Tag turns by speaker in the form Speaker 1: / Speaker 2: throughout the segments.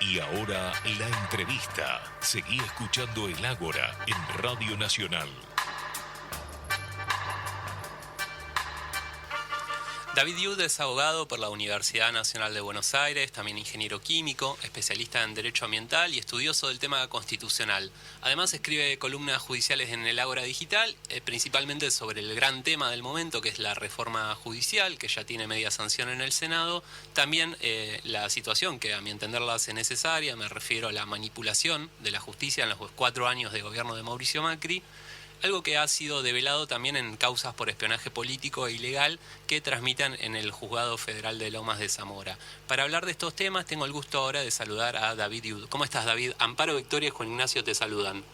Speaker 1: Y ahora la entrevista. Seguí escuchando El Ágora en Radio Nacional.
Speaker 2: David Yud es abogado por la Universidad Nacional de Buenos Aires, también ingeniero químico, especialista en Derecho Ambiental y estudioso del tema constitucional. Además escribe columnas judiciales en el Ágora Digital, principalmente sobre el gran tema del momento, que es la reforma judicial, que ya tiene media sanción en el Senado. También la situación que a mi entender la hace necesaria, me refiero a la manipulación de la justicia en los 4 años de gobierno de Mauricio Macri. Algo que ha sido develado también en causas por espionaje político e ilegal que transmitan en el Juzgado Federal de Lomas de Zamora. Para hablar de estos temas tengo el gusto ahora de saludar a David Yud. ¿Cómo estás, David? Amparo, Victoria y Juan Ignacio te saludan.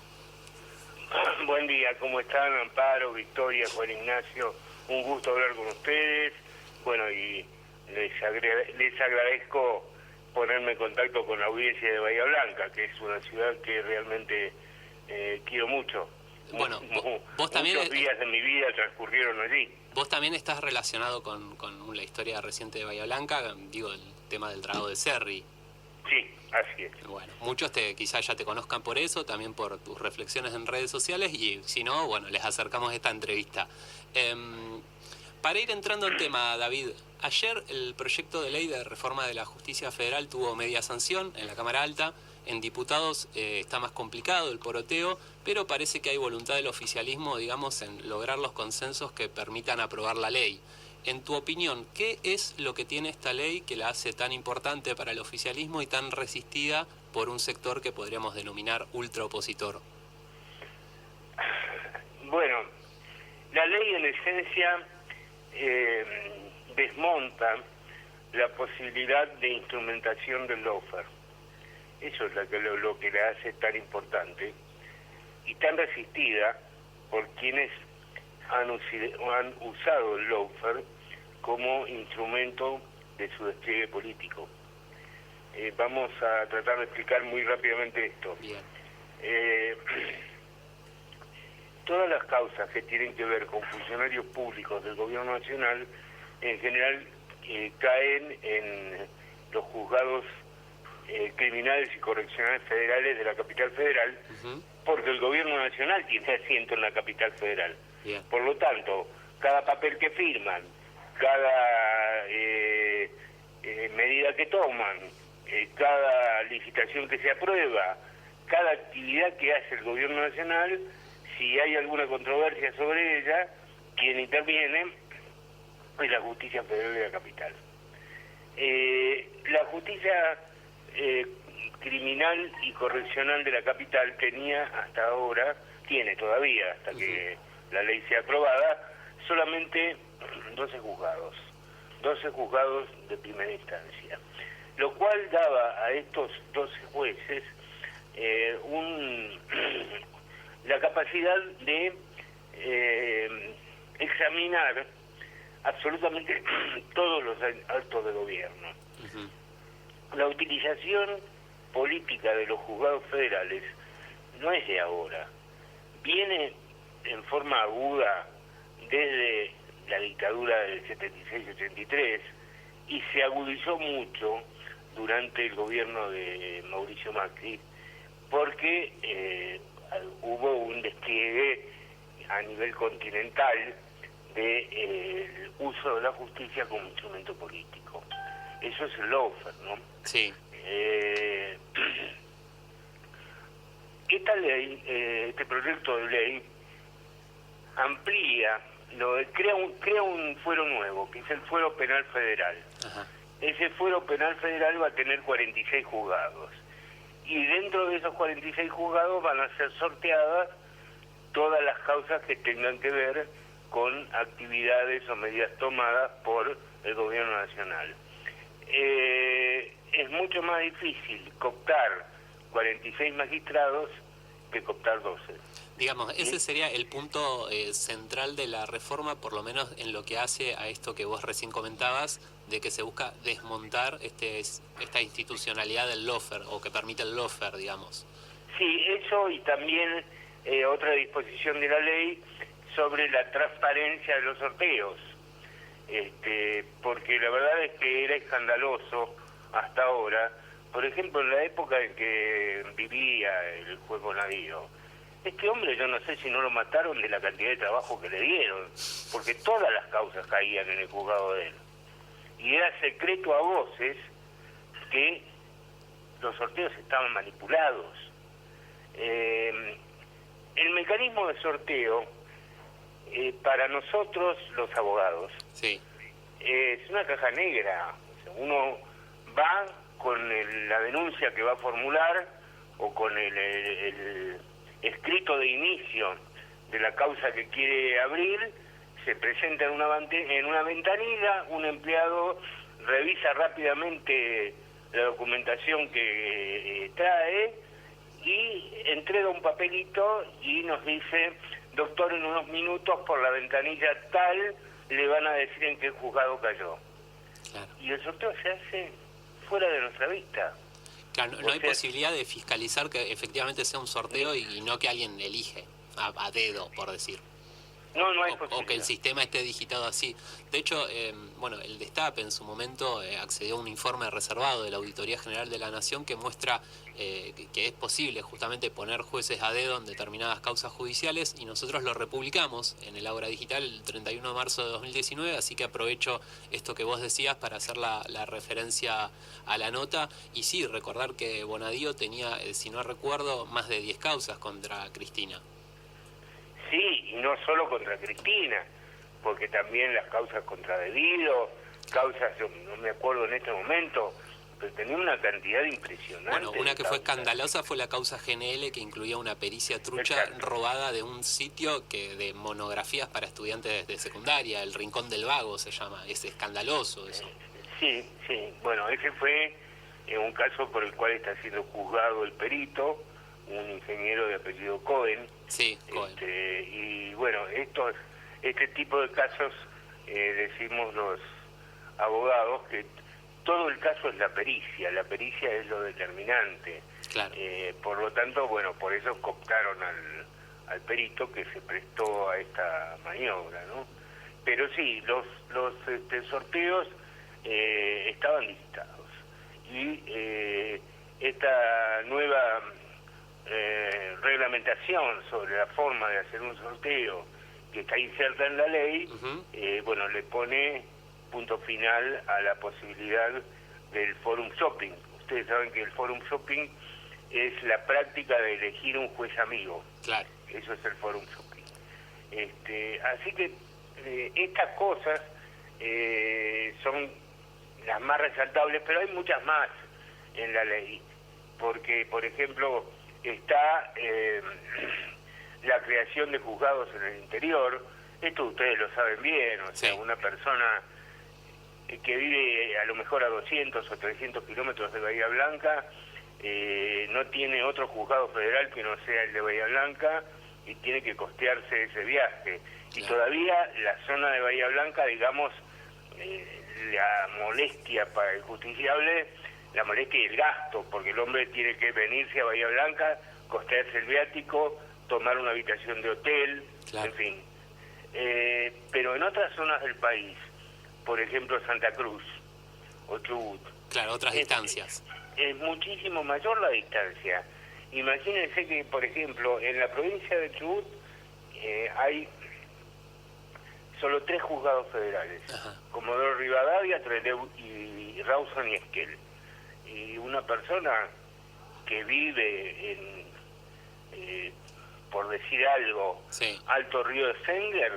Speaker 3: Buen día, ¿cómo están? Amparo, Victoria, Juan Ignacio, un gusto hablar con ustedes. Bueno, y les agradezco ponerme en contacto con la audiencia de Bahía Blanca, que es una ciudad que realmente quiero mucho.
Speaker 2: Bueno, vos también...
Speaker 3: Muchos días de mi vida transcurrieron allí.
Speaker 2: Vos también estás relacionado con la historia reciente de Bahía Blanca, digo, el tema del trago de Cerri.
Speaker 3: Sí, así es.
Speaker 2: Bueno, muchos quizás ya te conozcan por eso, también por tus reflexiones en redes sociales, y si no, bueno, les acercamos esta entrevista. Para ir entrando en tema, David, ayer el proyecto de ley de reforma de la justicia federal tuvo media sanción en la Cámara Alta. En diputados está más complicado el poroteo, pero parece que hay voluntad del oficialismo, digamos, en lograr los consensos que permitan aprobar la ley. En tu opinión, ¿qué es lo que tiene esta ley que la hace tan importante para el oficialismo y tan resistida por un sector que podríamos denominar ultraopositor?
Speaker 3: Bueno, la ley en esencia desmonta la posibilidad de instrumentación del lawfare. Eso es lo que la hace tan importante y tan resistida por quienes han usado el lawfare como instrumento de su despliegue político. Vamos a tratar de explicar muy rápidamente esto. Todas las causas que tienen que ver con funcionarios públicos del gobierno nacional, en general caen en los juzgados criminales y correccionales federales de la capital federal, porque el gobierno nacional tiene asiento en la capital federal. Por lo tanto, cada papel que firman, cada medida que toman, cada licitación que se aprueba, cada actividad que hace el gobierno nacional, si hay alguna controversia sobre ella, quien interviene es la justicia federal de la capital. La justicia criminal y correccional de la capital tenía hasta ahora, tiene todavía hasta que la ley sea aprobada, solamente 12 juzgados de primera instancia, lo cual daba a estos 12 jueces la capacidad de examinar absolutamente todos los actos de gobierno. La utilización política de los juzgados federales no es de ahora, viene en forma aguda desde la dictadura del 76-83 y se agudizó mucho durante el gobierno de Mauricio Macri porque hubo un despliegue a nivel continental del uso de la justicia como instrumento político. Eso es el lawfare, ¿no?
Speaker 2: Sí.
Speaker 3: Esta ley, este proyecto de ley amplía, crea un fuero nuevo, que es el fuero penal federal. Ese fuero penal federal va a tener 46 juzgados. Y dentro de esos 46 juzgados van a ser sorteadas todas las causas que tengan que ver con actividades o medidas tomadas por el gobierno nacional. Es mucho más difícil cooptar 46 magistrados que cooptar 12.
Speaker 2: Digamos, ese sería el punto central de la reforma, por lo menos en lo que hace a esto que vos recién comentabas, de que se busca desmontar esta institucionalidad del lawfare, o que permite el lawfare, digamos.
Speaker 3: Sí, eso, y también otra disposición de la ley sobre la transparencia de los sorteos. Porque la verdad es que era escandaloso hasta ahora por ejemplo, en la época en que vivía el juez Bonadío, este hombre yo no sé si no lo mataron de la cantidad de trabajo que le dieron, porque todas las causas caían en el juzgado de él. Y era secreto a voces que los sorteos estaban manipulados. El mecanismo de sorteo, para nosotros los abogados,
Speaker 2: Sí.
Speaker 3: es una caja negra. O sea, uno va con la denuncia que va a formular o con el escrito de inicio de la causa que quiere abrir, se presenta en una ventanilla, un empleado revisa rápidamente la documentación que trae y entrega un papelito y nos dice: doctor, en unos minutos por la ventanilla tal le van a decir en qué juzgado cayó.
Speaker 2: Claro.
Speaker 3: Y el sorteo se hace fuera de nuestra vista.
Speaker 2: Claro, no hay posibilidad de fiscalizar que efectivamente sea un sorteo y no que alguien elige a dedo, por decir.
Speaker 3: No hay
Speaker 2: O
Speaker 3: posibilidad.
Speaker 2: que el sistema esté digitado así. De hecho, el Destape en su momento accedió a un informe reservado de la Auditoría General de la Nación que muestra que es posible justamente poner jueces a dedo en determinadas causas judiciales, y nosotros lo republicamos en el Ágora Digital el 31 de marzo de 2019, así que aprovecho esto que vos decías para hacer la referencia a la nota. Y sí, recordar que Bonadío tenía, si no recuerdo, más de 10 causas contra Cristina.
Speaker 3: Sí, y no solo contra Cristina, porque también las causas contra Debido, causas, yo no me acuerdo en este momento, pero tenía una cantidad impresionante.
Speaker 2: Bueno, una
Speaker 3: de
Speaker 2: que fue
Speaker 3: causas.
Speaker 2: escandalosa fue la causa GNL, que incluía una pericia trucha
Speaker 3: Exacto.
Speaker 2: robada de un sitio de monografías para estudiantes de secundaria, el Rincón del Vago se llama. Es escandaloso eso.
Speaker 3: Sí, bueno, ese fue un caso por el cual está siendo juzgado el perito, un ingeniero de apellido Cohen.
Speaker 2: Sí, Cohen.
Speaker 3: Y bueno, este tipo de casos, decimos los abogados, que todo el caso es la pericia es lo determinante.
Speaker 2: Claro.
Speaker 3: Por lo tanto, bueno, por eso cooptaron al perito que se prestó a esta maniobra, ¿no? Pero sí, los sorteos estaban digitados. Y esta nueva reglamentación sobre la forma de hacer un sorteo que está inserta en la ley, bueno, le pone punto final a la posibilidad del forum shopping. Ustedes saben que el forum shopping es la práctica de elegir un juez amigo.
Speaker 2: Claro.
Speaker 3: Eso es el forum shopping. Así que estas cosas son las más resaltables, pero hay muchas más en la ley, porque, por ejemplo, está la creación de juzgados en el interior. Esto ustedes lo saben bien, o sea, una persona que vive a lo mejor a 200 o 300 kilómetros de Bahía Blanca no tiene otro juzgado federal que no sea el de Bahía Blanca y tiene que costearse ese viaje. Y todavía la zona de Bahía Blanca, digamos, la molestia para el justiciable, la molestia y el gasto, porque el hombre tiene que venirse a Bahía Blanca, costearse el viático, tomar una habitación de hotel, en fin. Pero en otras zonas del país, por ejemplo Santa Cruz o Chubut,
Speaker 2: claro, otras distancias.
Speaker 3: Es muchísimo mayor la distancia. Imagínense que, por ejemplo, en la provincia de Chubut hay solo 3 juzgados federales: Comodoro Rivadavia, Trelew y Rawson y Esquel. Y una persona que vive en, por decir algo, Alto Río de Sengler,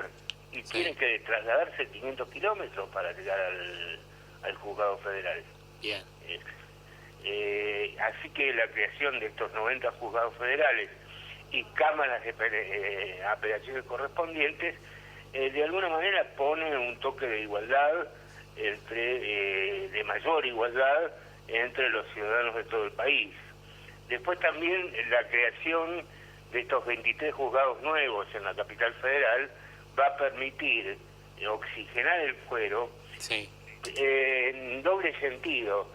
Speaker 3: y tiene que trasladarse 500 kilómetros para llegar al juzgado federal.
Speaker 2: Bien.
Speaker 3: Así que la creación de estos 90 juzgados federales y cámaras de apelaciones correspondientes de alguna manera pone un toque de igualdad, de mayor igualdad entre los ciudadanos de todo el país. Después también la creación de estos 23 juzgados nuevos en la capital federal va a permitir oxigenar el fuero en doble sentido.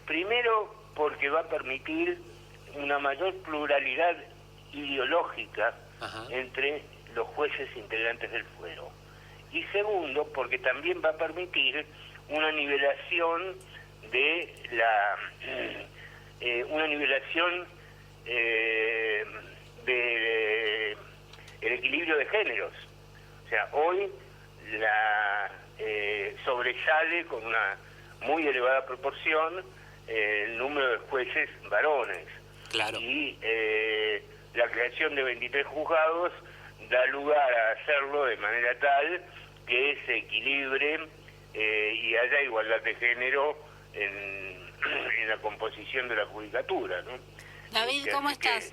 Speaker 3: Primero, porque va a permitir una mayor pluralidad ideológica entre los jueces integrantes del fuero. Y segundo, porque también va a permitir una nivelación de una nivelación de el equilibrio de géneros. O sea, hoy sobresale con una muy elevada proporción el número de jueces varones.
Speaker 2: Claro.
Speaker 3: Y la creación de 23 juzgados da lugar a hacerlo de manera tal que se equilibre y haya igualdad de género en la composición de la judicatura, ¿no?
Speaker 4: David, ¿cómo estás?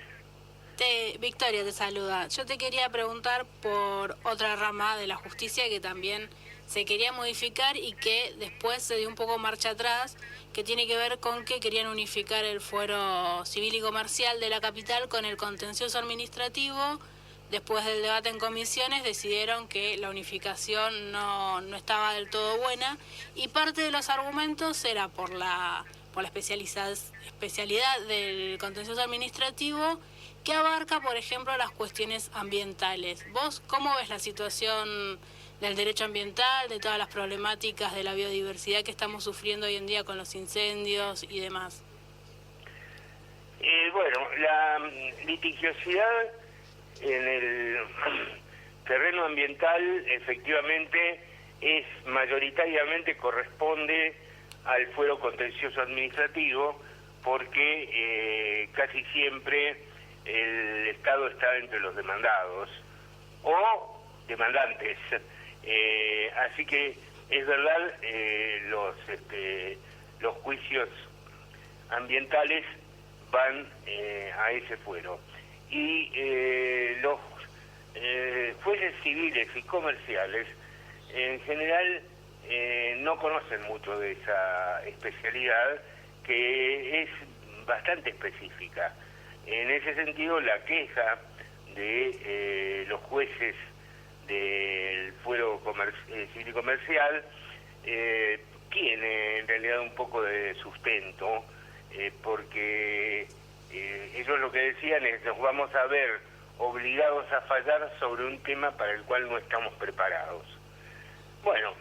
Speaker 4: Victoria te saluda. Yo te quería preguntar por otra rama de la justicia que también se quería modificar y que después se dio un poco marcha atrás, que tiene que ver con que querían unificar el fuero civil y comercial de la capital con el contencioso administrativo. Después del debate en comisiones decidieron que la unificación no estaba del todo buena y parte de los argumentos era por la especialidad del contencioso administrativo, que abarca, por ejemplo, las cuestiones ambientales. ¿Vos cómo ves la situación del derecho ambiental, de todas las problemáticas de la biodiversidad que estamos sufriendo hoy en día con los incendios y demás?
Speaker 3: Bueno, la litigiosidad en el terreno ambiental efectivamente mayoritariamente corresponde al fuero contencioso administrativo, porque casi siempre el Estado está entre los demandados o demandantes. Así que es verdad, los juicios ambientales van a ese fuero. Y los jueces civiles y comerciales en general no conocen mucho de esa especialidad, que es bastante específica. En ese sentido, la queja de los jueces del fuero civil y comercial tiene en realidad un poco de sustento, porque ellos lo que decían es: nos vamos a ver obligados a fallar sobre un tema para el cual no estamos preparados. Bueno,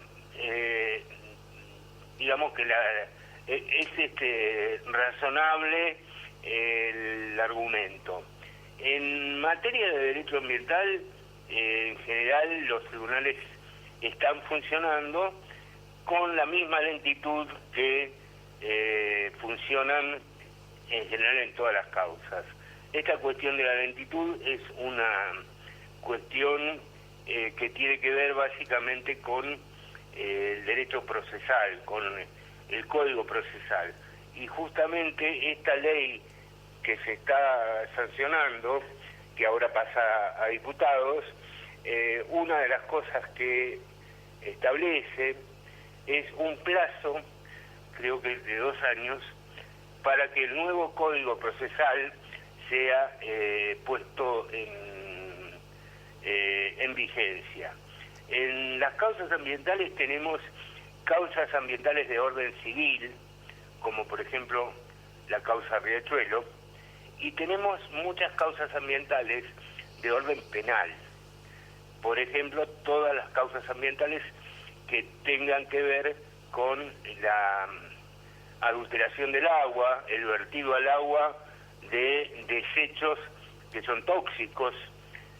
Speaker 3: digamos que es razonable el argumento. En materia de derecho ambiental, en general los tribunales están funcionando con la misma lentitud que funcionan en general en todas las causas. Esta cuestión de la lentitud es una cuestión que tiene que ver básicamente con el derecho procesal, con el Código Procesal. Y justamente esta ley que se está sancionando, que ahora pasa a diputados, una de las cosas que establece es un plazo, creo que de 2 años, para que el nuevo Código Procesal sea puesto en vigencia. En las causas ambientales tenemos causas ambientales de orden civil, como por ejemplo la causa Riachuelo, y tenemos muchas causas ambientales de orden penal. Por ejemplo, todas las causas ambientales que tengan que ver con la adulteración del agua, el vertido al agua de desechos que son tóxicos,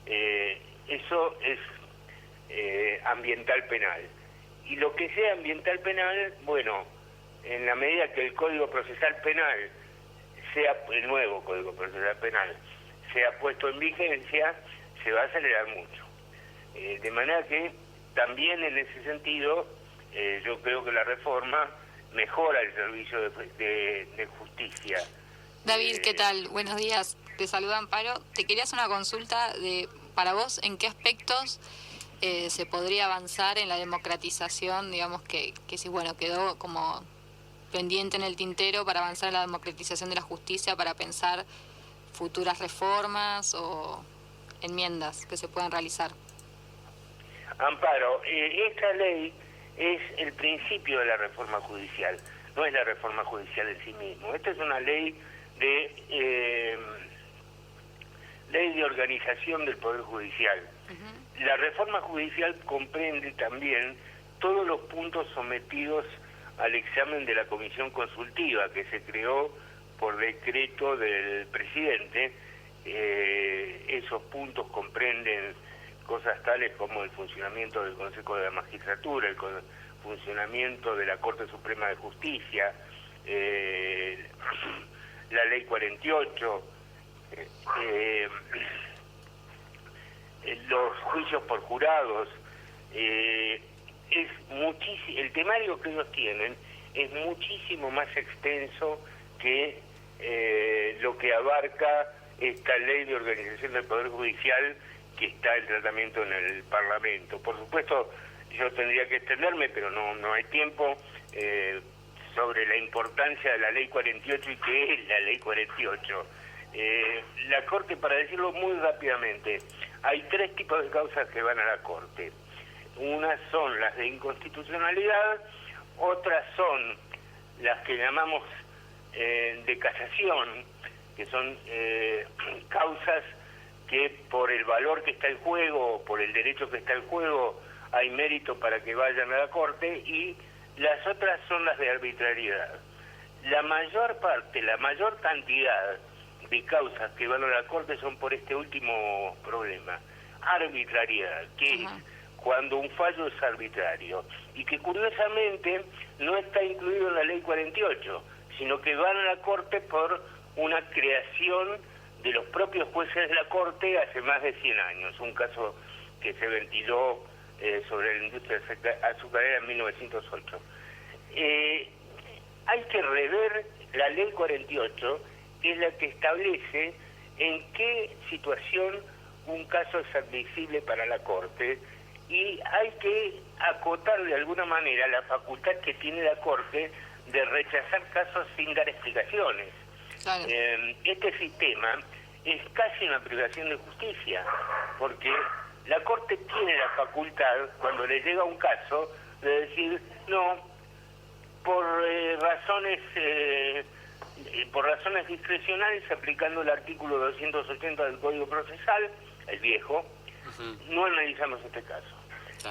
Speaker 3: eso es ambiental penal. Y lo que sea ambiental penal, bueno, en la medida que el Código Procesal Penal el nuevo Código Procesal Penal sea puesto en vigencia, se va a acelerar mucho. De manera que también en ese sentido yo creo que la reforma mejora el servicio de justicia.
Speaker 5: David, ¿qué tal? Buenos días, te saluda Amparo. Te quería hacer una consulta para vos, ¿en qué aspectos se podría avanzar en la democratización, digamos que sí, bueno, quedó como pendiente en el tintero para avanzar en la democratización de la justicia, para pensar futuras reformas o enmiendas que se puedan realizar?
Speaker 3: Amparo, esta ley es el principio de la reforma judicial, no es la reforma judicial en sí mismo. Esta es una ley de organización del Poder Judicial. Uh-huh. La reforma judicial comprende también todos los puntos sometidos al examen de la comisión consultiva que se creó por decreto del presidente. Esos puntos comprenden cosas tales como el funcionamiento del Consejo de la Magistratura, el funcionamiento de la Corte Suprema de Justicia, la Ley 48, los juicios por jurados. El temario que ellos tienen es muchísimo más extenso que lo que abarca esta ley de organización del Poder Judicial que está en tratamiento en el Parlamento. Por supuesto, yo tendría que extenderme, pero no hay tiempo, sobre la importancia de la Ley 48 y qué es la Ley 48. La Corte, para decirlo muy rápidamente, hay 3 tipos de causas que van a la Corte. Unas son las de inconstitucionalidad, otras son las que llamamos de casación, que son causas que por el valor que está en juego, o por el derecho que está en juego, hay mérito para que vayan a la Corte, y las otras son las de arbitrariedad. La mayor parte, la mayor cantidad de causas que van a la Corte son por este último problema, arbitrariedad, que es cuando un fallo es arbitrario, y que curiosamente no está incluido en la Ley 48, sino que van a la Corte por una creación de los propios jueces de la Corte hace más de 100 años, un caso que se ventiló sobre la industria azucarera en 1908. Hay que rever la Ley 48, que es la que establece en qué situación un caso es admisible para la Corte, y hay que acotar de alguna manera la facultad que tiene la Corte de rechazar casos sin dar explicaciones. Claro. Este sistema es casi una privación de justicia, porque la Corte tiene la facultad, cuando le llega un caso, de decir, no, por razones discrecionales, aplicando el artículo 280 del Código Procesal, el viejo, no analizamos este caso.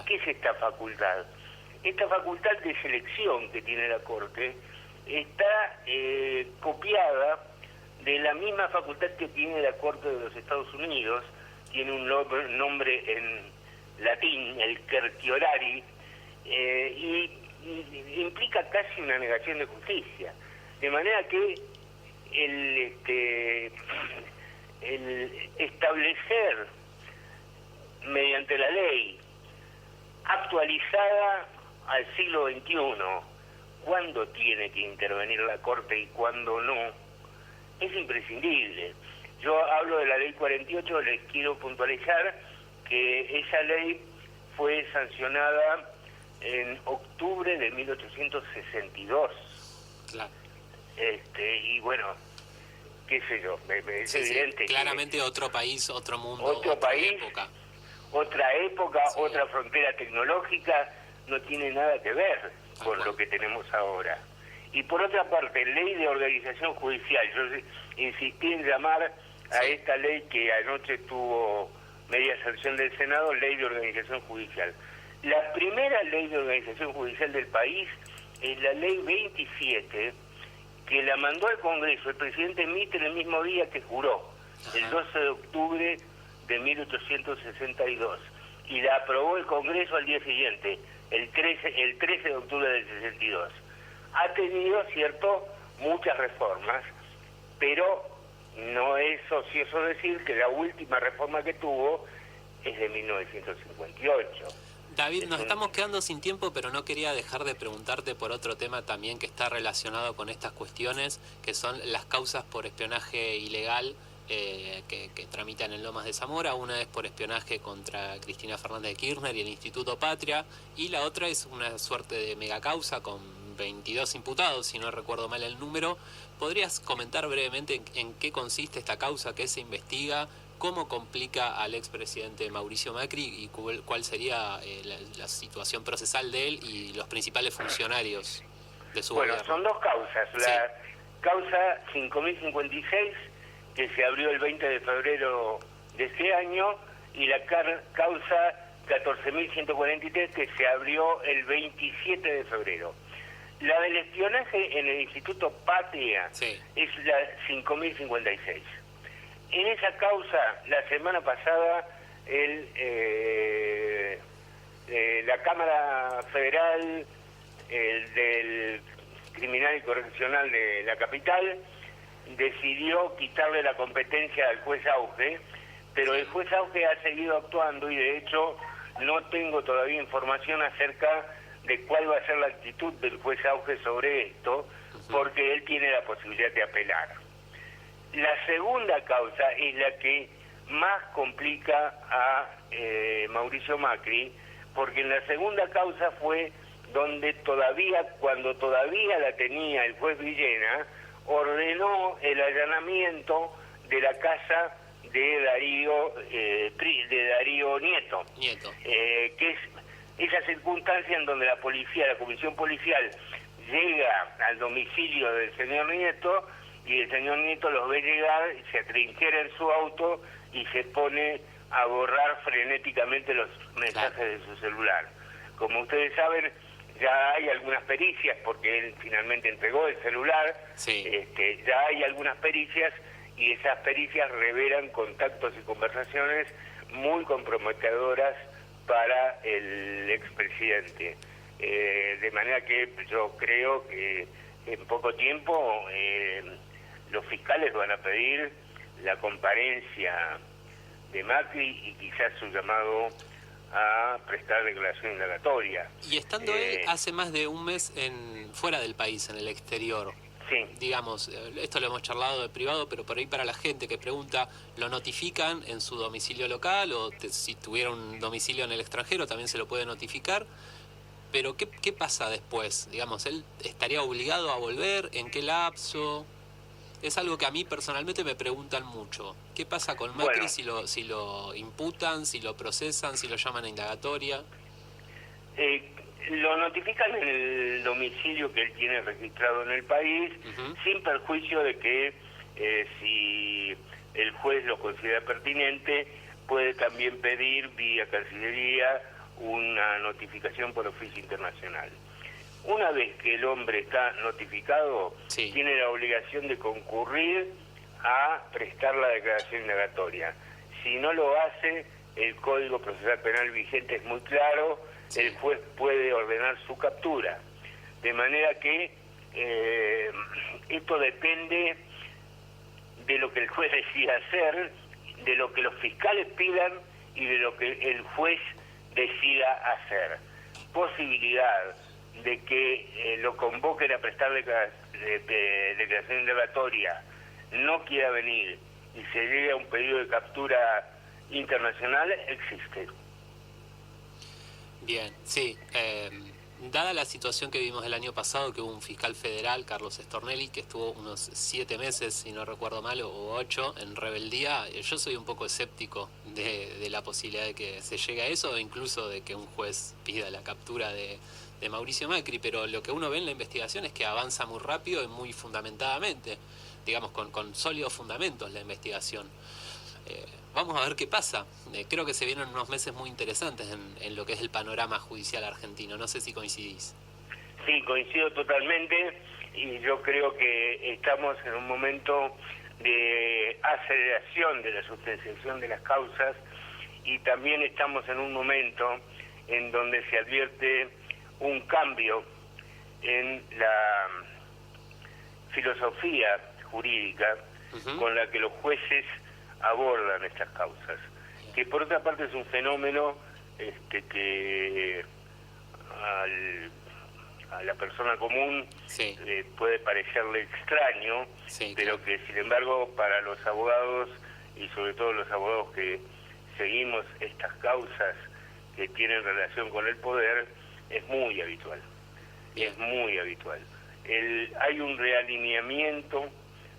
Speaker 3: ¿Qué es esta facultad? Esta facultad de selección que tiene la Corte está copiada de la misma facultad que tiene la Corte de los Estados Unidos. Tiene un nombre en latín, el certiorari, y implica casi una negación de justicia. De manera que el establecer mediante la ley actualizada al siglo XXI cuándo tiene que intervenir la Corte y cuándo no, es imprescindible. Yo hablo de la Ley 48, les quiero puntualizar que esa ley fue sancionada en octubre de 1862. Claro. Y bueno, qué sé yo, es evidente.
Speaker 2: Claramente otro país, otro mundo,
Speaker 3: otra época. Otra época, otra frontera tecnológica, no tiene nada que ver con lo que tenemos ahora. Y por otra parte, ley de organización judicial, yo insistí en llamar a esta ley que anoche tuvo media sanción del Senado, ley de organización judicial. La primera ley de organización judicial del país es la ley 27, que la mandó al Congreso el presidente Mitre el mismo día que juró, el 12 de octubre de 1862, y la aprobó el Congreso al día siguiente, el 13 de octubre del 62. Ha tenido, cierto, muchas reformas, pero no es ocioso decir que la última reforma que tuvo es de 1958.
Speaker 2: David, nos estamos quedando sin tiempo, pero no quería dejar de preguntarte por otro tema también que está relacionado con estas cuestiones, que son las causas por espionaje ilegal que tramitan en Lomas de Zamora. Una es por espionaje contra Cristina Fernández de Kirchner y el Instituto Patria, y la otra es una suerte de megacausa con 22 imputados, si no recuerdo mal el número. ¿Podrías comentar brevemente en qué consiste esta causa, qué se investiga, cómo complica al expresidente Mauricio Macri y cuál sería la situación procesal de él y los principales funcionarios de su gobierno?
Speaker 3: Bueno, son dos causas. La causa 5056, que se abrió el 20 de febrero de este año, y la causa 14.143, que se abrió el 27 de febrero. La del espionaje en el Instituto Patria
Speaker 2: Sí.
Speaker 3: es la 5056. En esa causa, la semana pasada, la Cámara Federal del Criminal y Correccional de la capital decidió quitarle la competencia al juez Auge, pero el juez Auge ha seguido actuando y de hecho no tengo todavía información acerca de cuál va a ser la actitud del juez Auge sobre esto, porque él tiene la posibilidad de apelar. La segunda causa es la que más complica a Mauricio Macri, porque en la segunda causa fue donde cuando todavía la tenía el juez Villena, ordenó el allanamiento de la casa de Darío Nieto. Que es esa circunstancia en donde la comisión policial llega al domicilio del señor Nieto y el señor Nieto los ve llegar, se atrinchera en su auto y se pone a borrar frenéticamente los mensajes de su celular. Como ustedes saben, ya hay algunas pericias, porque él finalmente entregó el celular, ya hay algunas pericias, y esas pericias revelan contactos y conversaciones muy comprometedoras para el expresidente. De manera que yo creo que en poco tiempo los fiscales van a pedir la comparencia de Macri y quizás su llamado a prestar declaración indagatoria.
Speaker 2: Y estando él hace más de un mes fuera del país, en el exterior.
Speaker 3: Sí.
Speaker 2: Digamos, esto lo hemos charlado de privado, pero por ahí para la gente que pregunta, ¿lo notifican en su domicilio local o si tuviera un domicilio en el extranjero también se lo puede notificar? Pero ¿qué pasa después? Digamos, ¿él estaría obligado a volver? ¿En qué lapso? Es algo que a mí personalmente me preguntan mucho. ¿Qué pasa con Macri si lo imputan, si lo procesan, si lo llaman a indagatoria?
Speaker 3: Lo notifican en el domicilio que él tiene registrado en el país, sin perjuicio de que si el juez lo considera pertinente, puede también pedir vía Cancillería una notificación por oficio internacional. Una vez que el hombre está notificado, tiene la obligación de concurrir a prestar la declaración indagatoria. Si no lo hace, el Código Procesal Penal vigente es muy claro, el juez puede ordenar su captura. De manera que esto depende de lo que el juez decida hacer, de lo que los fiscales pidan y de lo que el juez decida hacer. Posibilidad de que lo convoquen a prestar declaración indagatoria, no quiera venir y se llegue a un pedido de captura internacional, existe.
Speaker 2: Bien, sí. Dada la situación que vimos el año pasado, que hubo un fiscal federal, Carlos Stornelli, que estuvo unos 7 meses, si no recuerdo mal, o 8, en rebeldía, yo soy un poco escéptico de la posibilidad de que se llegue a eso, o incluso de que un juez pida la captura de Mauricio Macri, pero lo que uno ve en la investigación es que avanza muy rápido y muy fundamentadamente, digamos, con sólidos fundamentos la investigación. Vamos a ver qué pasa. Creo que se vienen unos meses muy interesantes en lo que es el panorama judicial argentino. No sé si coincidís.
Speaker 3: Sí, coincido totalmente, y yo creo que estamos en un momento de aceleración de la sustanciación de las causas, y también estamos en un momento en donde se advierte un cambio en la filosofía jurídica con la que los jueces abordan estas causas, que por otra parte es un fenómeno que a la persona común puede parecerle extraño, pero que sin embargo para los abogados, y sobre todo los abogados que seguimos estas causas que tienen relación con el poder, es muy habitual. Es muy habitual. Hay un realineamiento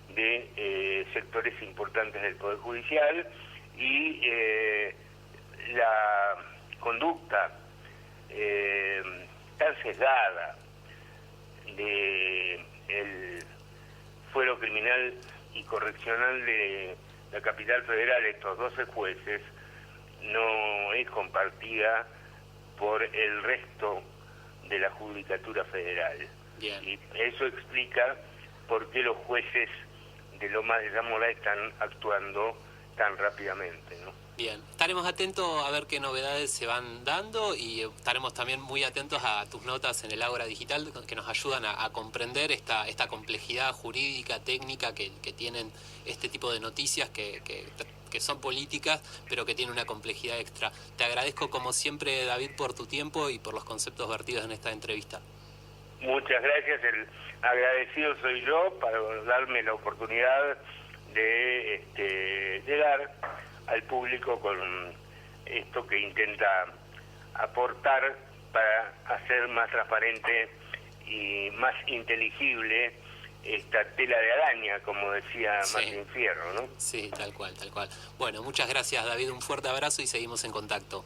Speaker 3: de sectores importantes del Poder Judicial, y la conducta tan sesgada del Fuero Criminal y Correccional de la Capital Federal, estos 12 jueces, no es compartida por el resto de la Judicatura Federal.
Speaker 2: Bien.
Speaker 3: Y eso explica por qué los jueces de Lomas de Zamora están actuando tan rápidamente, ¿no?
Speaker 2: Bien, estaremos atentos a ver qué novedades se van dando y estaremos también muy atentos a tus notas en el Ágora Digital que nos ayudan a comprender esta complejidad jurídica, técnica que tienen este tipo de noticias que son políticas, pero que tienen una complejidad extra. Te agradezco como siempre, David, por tu tiempo y por los conceptos vertidos en esta entrevista.
Speaker 3: Muchas gracias, el agradecido soy yo para darme la oportunidad de llegar al público con esto que intenta aportar para hacer más transparente y más inteligible esta tela de araña, como decía Martín Fierro, ¿no?
Speaker 2: Sí, tal cual, tal cual. Bueno, muchas gracias, David, un fuerte abrazo y seguimos en contacto.